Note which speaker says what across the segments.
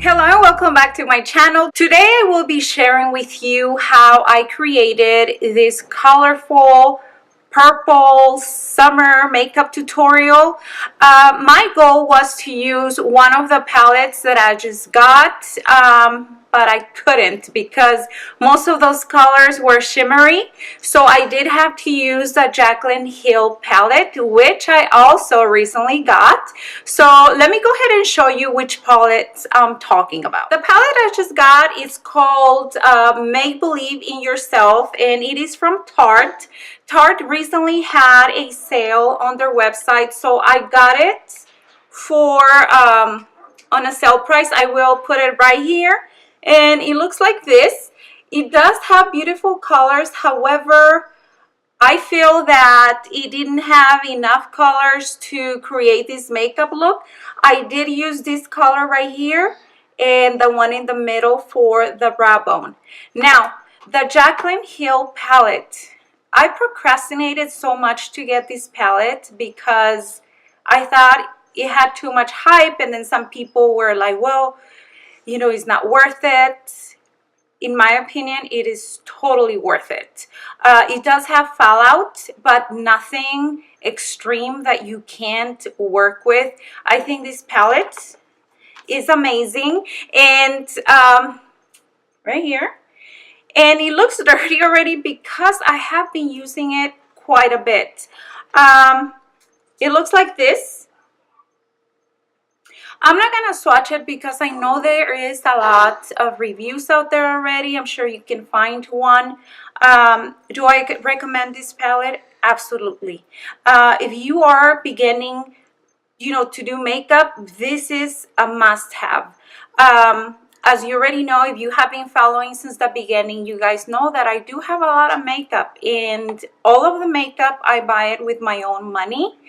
Speaker 1: Hello, welcome back to my channel. Today I will be sharing with you how I created this colorful purple summer makeup tutorial. My goal was to use one of the palettes that I just got, but I couldn't because most of those colors were shimmery. So I did have to use the Jaclyn Hill palette, which I also recently got. So let me go ahead and show you which palette I'm talking about. The palette I just got is called Make Believe in Yourself, and it is from Tarte. Tarte recently had a sale on their website, so I got it for on a sale price. I will put it right here, and it looks like this. It does have beautiful colors. However, I feel that it didn't have enough colors to create this makeup look. I did use this color right here and the one in the middle for the brow bone. Now, the Jaclyn Hill palette. I procrastinated so much to get this palette because I thought it had too much hype, and then some people were like, well, you know, it's not worth it. In my opinion, it is totally worth it. It does have fallout, but nothing extreme that you can't work with. I think this palette is amazing. And right here. And it looks dirty already because I have been using it quite a bit. It looks like this. I'm not going to swatch it because I know there is a lot of reviews out there already. I'm sure you can find one. Do I recommend this palette? Absolutely. If you are beginning, you know, to do makeup, this is a must-have. As you already know, if you have been following since the beginning, you guys know that I do have a lot of makeup, and all of the makeup I buy it with my own money.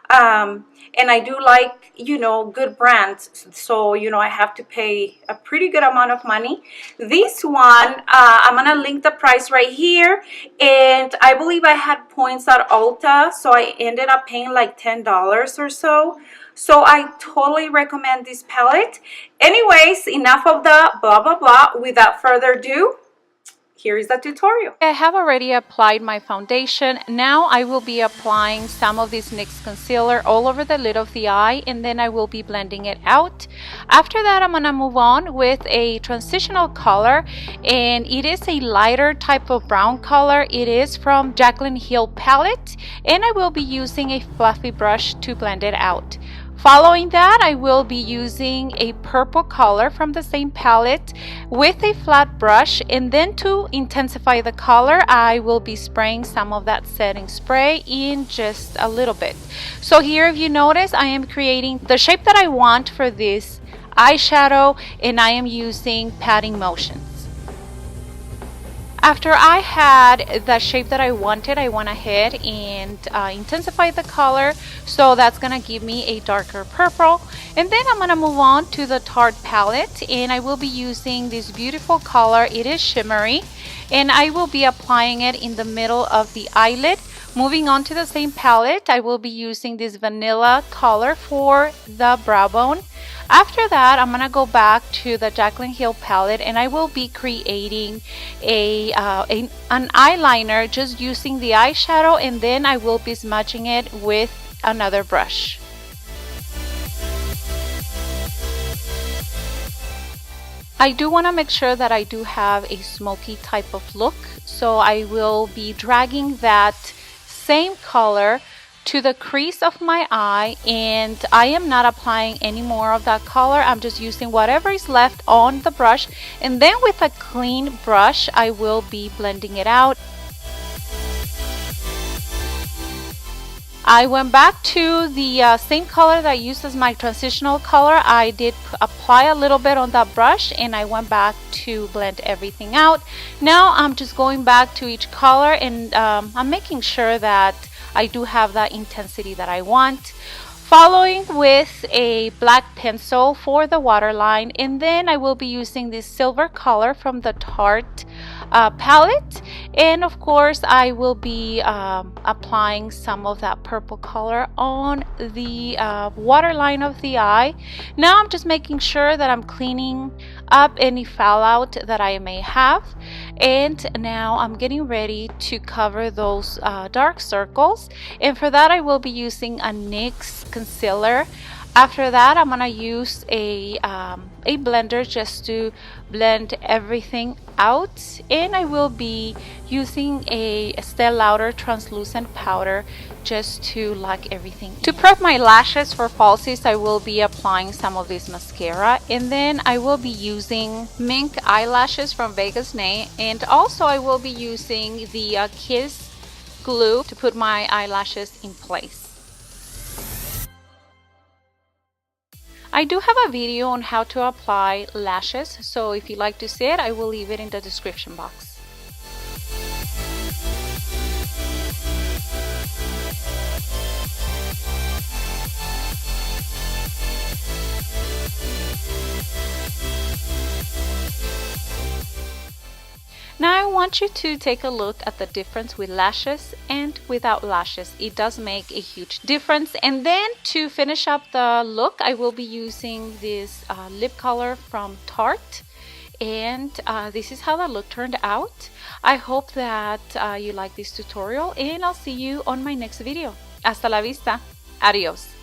Speaker 1: And I do like, you know, good brands, so, you know, I have to pay a pretty good amount of money. This one, I'm gonna link the price right here, and I believe I had points at Ulta, so I ended up paying like $10 or so. So I totally recommend this palette. Anyways, enough of the blah blah blah. Without further ado, here is the tutorial.
Speaker 2: I have already applied my foundation. Now I will be applying some of this NYX concealer all over the lid of the eye, and then I will be blending it out. After that, I'm gonna move on with a transitional color, and it is a lighter type of brown color. It is from Jaclyn Hill palette, and I will be using a fluffy brush to blend it out. Following that, I will be using a purple color from the same palette with a flat brush, and then to intensify the color, I will be spraying some of that setting spray in just a little bit. So here, if you notice, I am creating the shape that I want for this eyeshadow, and I am using patting motions. After I had the shape that I wanted, I went ahead and intensified the color, so that's gonna give me a darker purple. And then I'm gonna move on to the Tarte palette, and I will be using this beautiful color. It is shimmery, and I will be applying it in the middle of the eyelid. Moving on to the same palette, I will be using this vanilla color for the brow bone. After that, I'm gonna go back to the Jaclyn Hill palette, and I will be creating an eyeliner just using the eyeshadow, and then I will be smudging it with another brush. I do want to make sure that I do have a smoky type of look, so I will be dragging that same color to the crease of my eye, and I am not applying any more of that color. I'm just using whatever is left on the brush, and then with a clean brush I will be blending it out. I went back to the same color that I used as my transitional color. I did apply a little bit on that brush, and I went back to blend everything out. Now I'm just going back to each color, and I'm making sure that I do have that intensity that I want. Following with a black pencil for the waterline, and then I will be using this silver color from the Tarte palette, and of course I will be applying some of that purple color on the waterline of the eye. Now I'm just making sure that I'm cleaning up any fallout that I may have, and now I'm getting ready to cover those dark circles, and for that I will be using a NYX concealer. After that, I'm gonna use a blender just to blend everything out, and I will be using a Estee Lauder translucent powder just to lock everything. To prep my lashes for falsies, I will be applying some of this mascara, and then I will be using mink eyelashes from Vegas Nay, and also I will be using the Kiss glue to put my eyelashes in place. I do have a video on how to apply lashes, so if you'd like to see it, I will leave it in the description box. Now I want you to take a look at the difference with lashes and without lashes. It does make a huge difference. And then to finish up the look, I will be using this lip color from Tarte. And this is how the look turned out. I hope that you like this tutorial, and I'll see you on my next video. Hasta la vista. Adios.